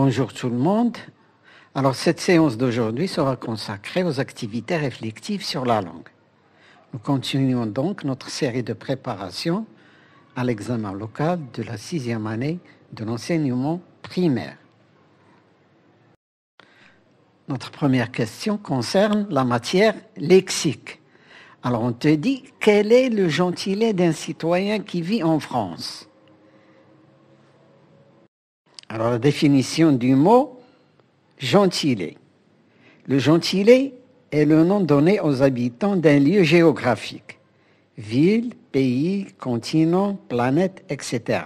Bonjour tout le monde. Alors cette séance d'aujourd'hui sera consacrée aux activités réflexives sur la langue. Nous continuons donc notre série de préparation à l'examen local de la 6e année de l'enseignement primaire. Notre première question concerne la matière lexique. Alors on te dit, quel est le gentilé d'un citoyen qui vit en France ? Alors la définition du mot gentilé. Le gentilé est le nom donné aux habitants d'un lieu géographique, ville, pays, continent, planète, etc.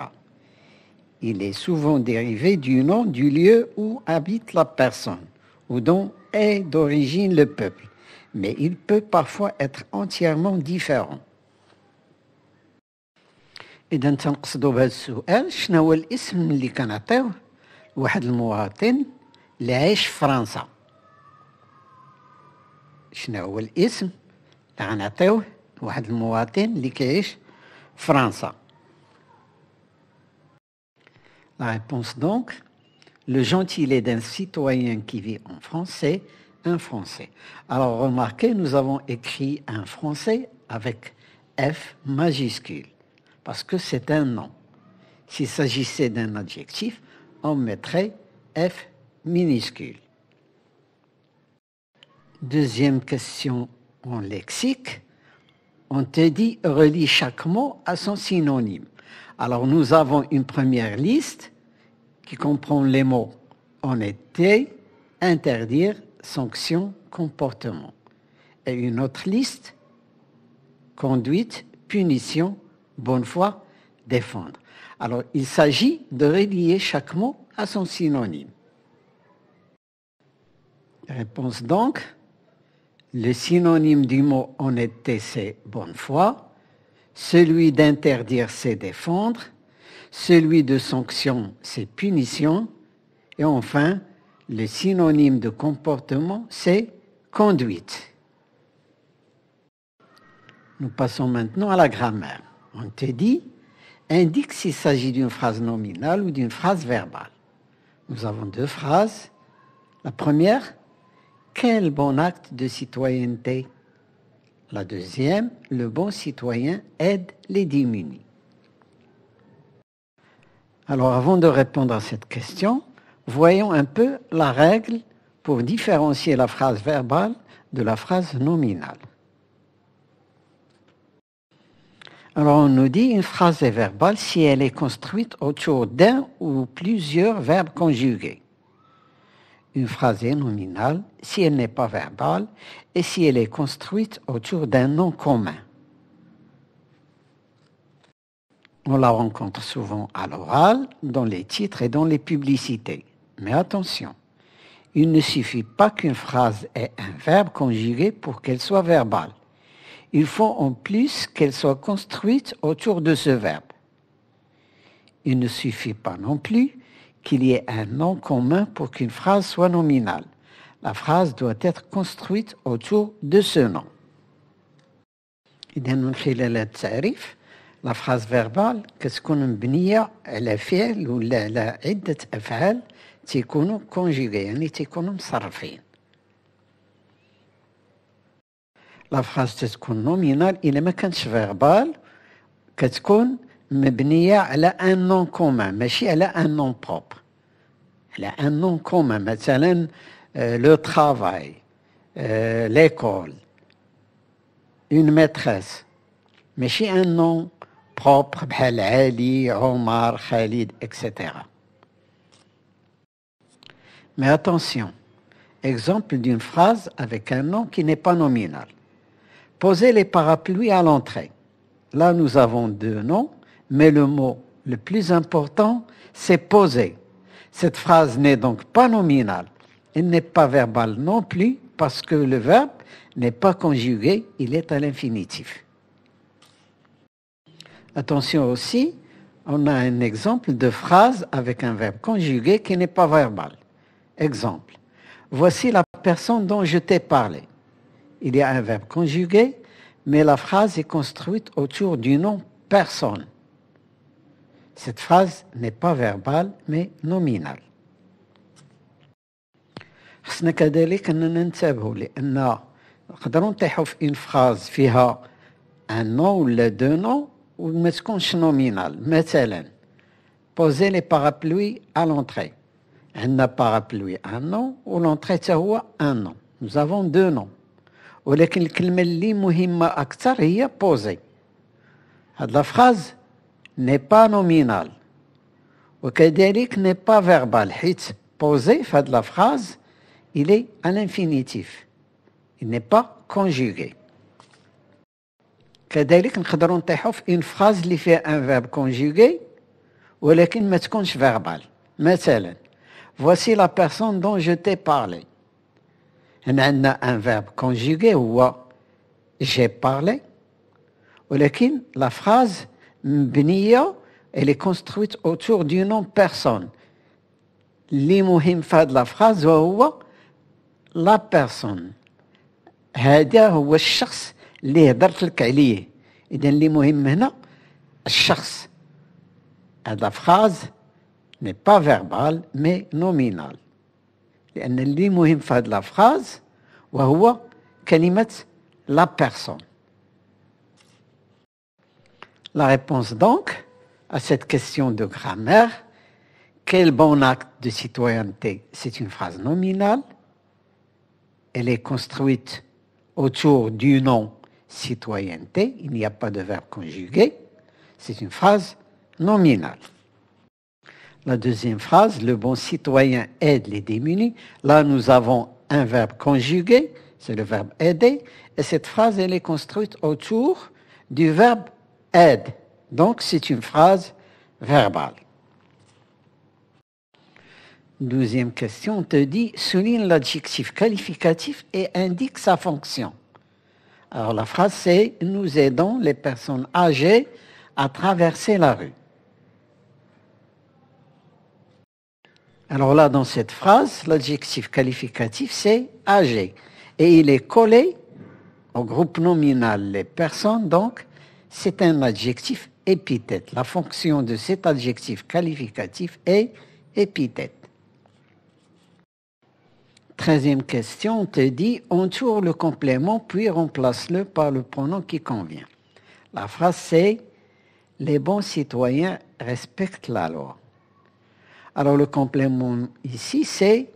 Il est souvent dérivé du nom du lieu où habite la personne ou dont est d'origine le peuple, mais il peut parfois être entièrement différent. إذا تنقصدوا بهذا السؤال شنو هو الاسم اللي كنعطيوه لواحد المواطن اللي عايش في فرنسا؟ شنو هو الاسم اللي غنعطيوه لواحد المواطن اللي كيعيش في فرنسا؟ La réponse donc, le gentilé d'un citoyen qui vit en France, c'est un Français. Alors remarquez, nous avons écrit un Français avec F majuscule. Parce que c'est un nom. S'il s'agissait d'un adjectif, on mettrait F minuscule. Deuxième question en lexique. On te dit, relie chaque mot à son synonyme. Alors nous avons une première liste qui comprend les mots honnêteté, interdire, sanction, comportement. Et une autre liste, conduite, punition, bonne foi, défendre. Alors, il s'agit de relier chaque mot à son synonyme. Réponse donc, le synonyme du mot honnêteté, c'est bonne foi. Celui d'interdire, c'est défendre. Celui de sanction, c'est punition. Et enfin, le synonyme de comportement, c'est conduite. Nous passons maintenant à la grammaire. On te dit, indique s'il s'agit d'une phrase nominale ou d'une phrase verbale. Nous avons deux phrases. La première, quel bon acte de citoyenneté. La deuxième, le bon citoyen aide les démunis. Alors avant de répondre à cette question, voyons un peu la règle pour différencier la phrase verbale de la phrase nominale. Alors on nous dit une phrase est verbale si elle est construite autour d'un ou plusieurs verbes conjugués. Une phrase est nominale si elle n'est pas verbale et si elle est construite autour d'un nom commun. On la rencontre souvent à l'oral, dans les titres et dans les publicités. Mais attention, il ne suffit pas qu'une phrase ait un verbe conjugué pour qu'elle soit verbale. Il faut en plus qu'elle soit construite autour de ce verbe. Il ne suffit pas non plus qu'il y ait un nom commun pour qu'une phrase soit nominale. La phrase doit être construite autour de ce nom. إذا من خلال التعريف la phrase verbale كتكون مبنية على فعل ولا على عدة أفعال تيكونوا conjugués يعني تيكونوا مصرفين. La phrase تتكون nominale إلا ما كانتش verbal كتكون مبنية على un nom commun ماشي على un nom propre. على un nom commun مثلا le travail, l'école, une maîtresse. ماشي un nom propre بحال علي, عمر, Khalid, etc. Mais attention, exemple d'une phrase avec un nom qui n'est pas nominal. Posez les parapluies à l'entrée. Là, nous avons deux noms, mais le mot le plus important, c'est poser. Cette phrase n'est donc pas nominale. Elle n'est pas verbale non plus parce que le verbe n'est pas conjugué, il est à l'infinitif. Attention aussi, on a un exemple de phrase avec un verbe conjugué qui n'est pas verbal. Exemple, voici la personne dont je t'ai parlé. Il y a un verbe conjugué, mais la phrase est construite autour du nom personne. Cette phrase n'est pas verbale, mais nominale. خصنا كذلك أننا ننتبهوا لأن نقدروا نطيحوا في une phrase فيها un nom ولا deux noms وما تكونش nominal. مثلا poser les parapluies à l'entrée. عندنا parapluie un nom و l'entrée حتى هو un nom. Nous avons deux noms. ولكن الكلمة اللي مهمة أكثر هي poser. هاد la phrase n'est pas nominale. وكذلك n'est pas verbal حيت poser في هاد la phrase il est à l'infinitif. Il n'est pas conjugué. كذلك نقدروا نطيحوا في une phrase اللي فيها un verbe conjugué ولكن ما تكونش verbal. مثلا voici la personne dont je t'ai parlé. هنا عندنا un verbe conjugué هو j'ai parlé ولكن la phrase مبنية elle est construite autour du nom personne. اللي مهم في هذه la phrase وهو la personne. هذا هو الشخص اللي هدرت لك عليه. إذن اللي مهم هنا الشخص. هذه la phrase n'est pas verbale mais nominale. لأن اللي مهم في هذه la phrase وهو كلمة la personne. La réponse donc à cette question de grammaire, quel bon acte de citoyenneté? C'est une phrase nominale. Elle est construite autour du nom citoyenneté. Il n'y a pas de verbe conjugué. C'est une phrase nominale. La deuxième phrase, le bon citoyen aide les démunis. Là, nous avons un verbe conjugué, c'est le verbe aider. Et cette phrase, elle est construite autour du verbe aide. Donc, c'est une phrase verbale. Deuxième question, on te dit, souligne l'adjectif qualificatif et indique sa fonction. Alors, la phrase, c'est « Nous aidons les personnes âgées à traverser la rue ». Alors là, dans cette phrase, l'adjectif qualificatif, c'est « âgé ». Et il est collé au groupe nominal « les personnes », donc c'est un adjectif épithète. La fonction de cet adjectif qualificatif est épithète. 13e question, on te dit « Entoure le complément puis remplace-le par le pronom qui convient ». La phrase c'est « Les bons citoyens respectent la loi ». Alors le complément ici c'est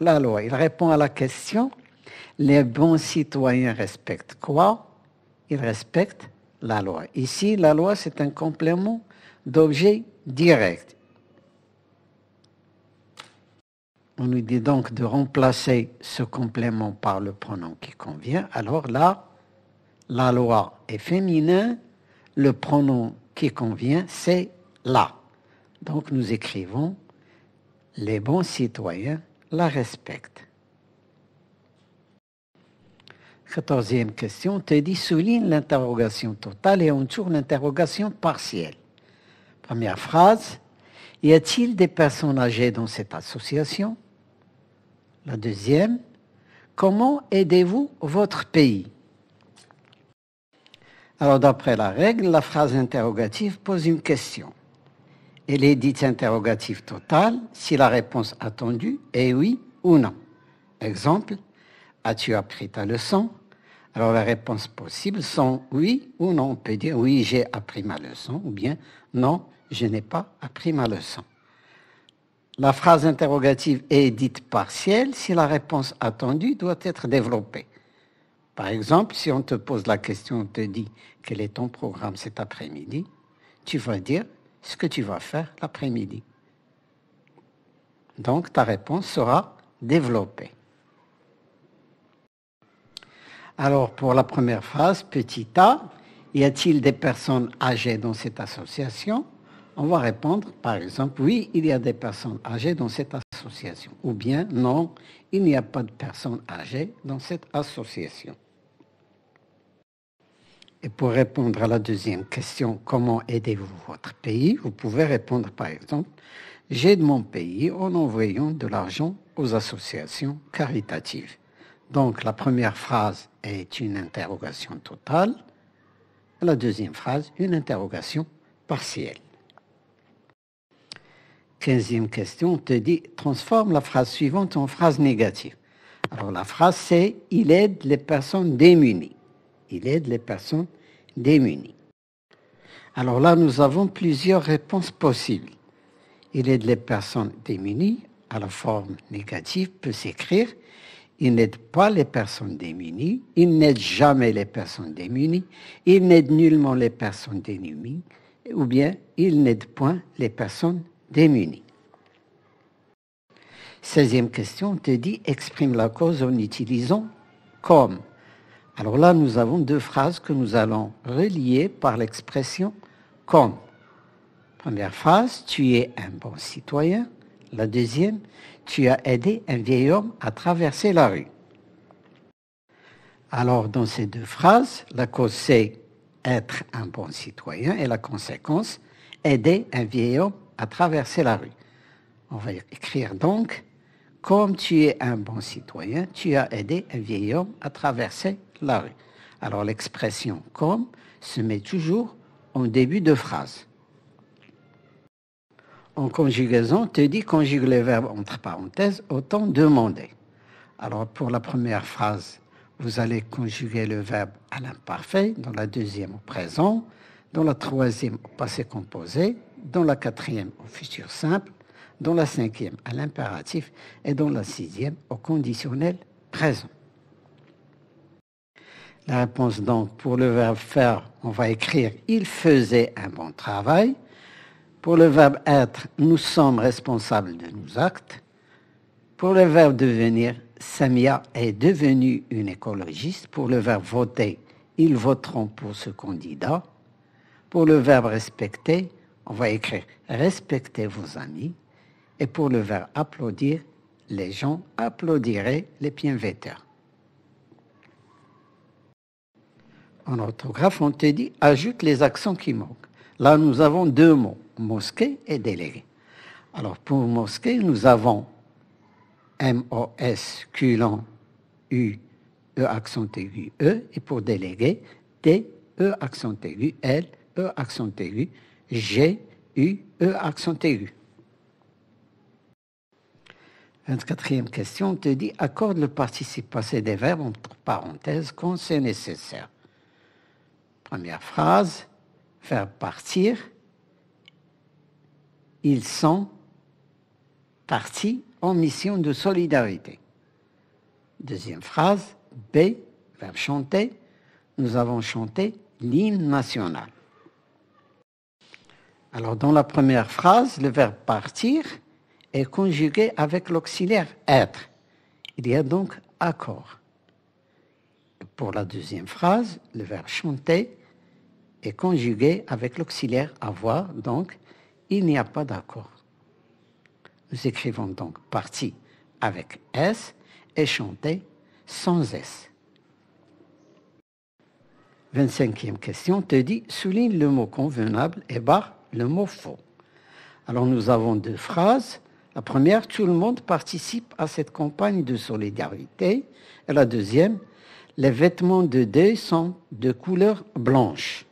la loi. Il répond à la question « Les bons citoyens respectent quoi ?» Ils respectent la loi. Ici, la loi c'est un complément d'objet direct. On nous dit donc de remplacer ce complément par le pronom qui convient. Alors là, la loi est féminin, le pronom qui convient, c'est la. Donc nous écrivons « Les bons citoyens la respectent ». 14e question, on te dit « Souligne l'interrogation totale et entoure l'interrogation partielle ». Première phrase, « Y a-t-il des personnes âgées dans cette association ?» La deuxième, comment aidez-vous votre pays? Alors d'après la règle, la phrase interrogative pose une question. Elle est dite interrogative totale si la réponse attendue est oui ou non. Exemple, as-tu appris ta leçon? Alors les réponses possibles sont oui ou non. On peut dire oui, j'ai appris ma leçon ou bien non, je n'ai pas appris ma leçon. La phrase interrogative est dite partielle si la réponse attendue doit être développée. Par exemple, si on te pose la question, on te dit quel est ton programme cet après-midi, tu vas dire ce que tu vas faire l'après-midi. Donc ta réponse sera développée. Alors pour la première phrase, petit a, y a-t-il des personnes âgées dans cette association? On va répondre, par exemple, oui, il y a des personnes âgées dans cette association. Ou bien, non, il n'y a pas de personnes âgées dans cette association. Et pour répondre à la deuxième question, comment aidez-vous votre pays? Vous pouvez répondre, par exemple, j'aide mon pays en envoyant de l'argent aux associations caritatives. Donc, la première phrase est une interrogation totale. La deuxième phrase, une interrogation partielle. 15e question, on te dit, transforme la phrase suivante en phrase négative. Alors la phrase c'est « Il aide les personnes démunies ». Il aide les personnes démunies. Alors là, nous avons plusieurs réponses possibles. Il aide les personnes démunies, à la forme négative, peut s'écrire « Il n'aide pas les personnes démunies », « Il n'aide jamais les personnes démunies », « Il n'aide nullement les personnes démunies » ou bien « Il n'aide point les personnes démunies ». 16e question, on te dit « Exprime la cause en utilisant comme ». Alors là, nous avons deux phrases que nous allons relier par l'expression « comme ». Première phrase, tu es un bon citoyen. La deuxième, tu as aidé un vieil homme à traverser la rue. Alors, dans ces deux phrases, la cause c'est être un bon citoyen et la conséquence, aider un vieil homme à traverser la rue. On va écrire donc, comme tu es un bon citoyen, tu as aidé un vieil homme à traverser la rue. Alors, l'expression comme se met toujours en début de phrase. En conjugaison, te dit conjugue les verbes entre parenthèses, autant demander. Alors, pour la première phrase, vous allez conjuguer le verbe à l'imparfait, dans la deuxième au présent, dans la troisième au passé composé, dans la quatrième au futur simple, dans la cinquième à l'impératif et dans la sixième au conditionnel présent. La réponse donc, pour le verbe faire, on va écrire « il faisait un bon travail ». Pour le verbe être, nous sommes responsables de nos actes. Pour le verbe devenir, Samia est devenue une écologiste. Pour le verbe voter, ils voteront pour ce candidat. Pour le verbe respecter, on va écrire respectez vos amis. Et pour le verbe applaudir, les gens applaudiraient les bienfaiteurs. En orthographe, on te dit ajoute les accents qui manquent. Là, nous avons deux mots, mosquée et délégué. Alors, pour mosquée, nous avons M-O-S, Q-L, U, E accent aigu, E. Et pour délégué, D, E accent aigu, L, E accent aigu, G, U, E accent aigu. 24e question, on te dit accorde le participe passé des verbes entre parenthèses quand c'est nécessaire. Première phrase, faire partir, ils sont partis en mission de solidarité. Deuxième phrase, B, verbe chanter, nous avons chanté l'hymne national. Alors dans la première phrase, le verbe partir est conjugué avec l'auxiliaire être. Il y a donc accord. Pour la deuxième phrase, le verbe chanter est conjugué avec l'auxiliaire avoir, donc il n'y a pas d'accord. Nous écrivons donc partie avec S et chanter sans S. 25e question te dit souligne le mot convenable et barre le mot faux. Alors nous avons deux phrases. La première, tout le monde participe à cette campagne de solidarité. Et la deuxième, les vêtements de deuil sont de couleur blanche.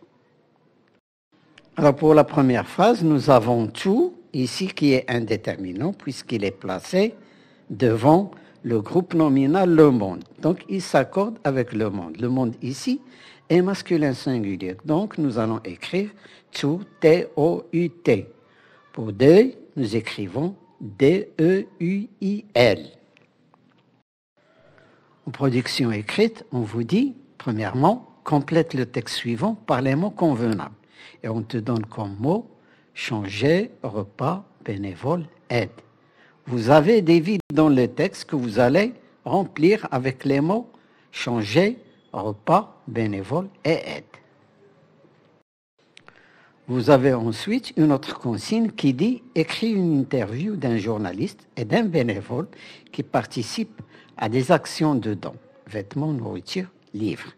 Alors pour la première phrase, nous avons tout ici qui est indéterminant puisqu'il est placé devant le groupe nominal le monde. Donc il s'accorde avec le monde. Le monde ici est masculin singulier. Donc nous allons écrire tout, T-O-U-T. Pour deuil, nous écrivons D-E-U-I-L. En production écrite, on vous dit, premièrement, complète le texte suivant par les mots convenables. Et on te donne comme mot changer, repas, bénévole, aide. Vous avez des vides dans le texte que vous allez remplir avec les mots changer, repas, bénévole et aide. Vous avez ensuite une autre consigne qui dit écris une interview d'un journaliste et d'un bénévole qui participe à des actions de dons, vêtements, nourriture, livres.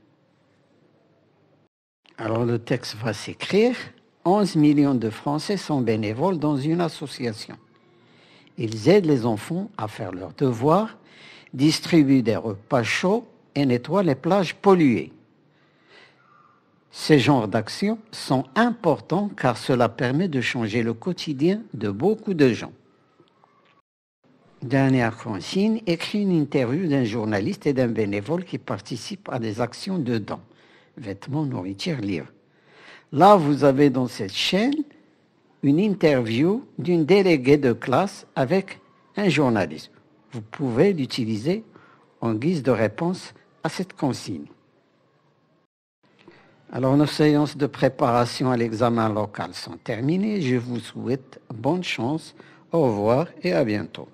Alors le texte va s'écrire 11 millions de Français sont bénévoles dans une association. Ils aident les enfants à faire leurs devoirs, distribuent des repas chauds et nettoient les plages polluées. Ces genres d'actions sont importants car cela permet de changer le quotidien de beaucoup de gens. Dernière consigne, écrit une interview d'un journaliste et d'un bénévole qui participent à des actions de dons, vêtements, nourriture, livres. Là, vous avez dans cette chaîne une interview d'une déléguée de classe avec un journaliste. Vous pouvez l'utiliser en guise de réponse à cette consigne. Alors, nos séances de préparation à l'examen local sont terminées. Je vous souhaite bonne chance. Au revoir et à bientôt.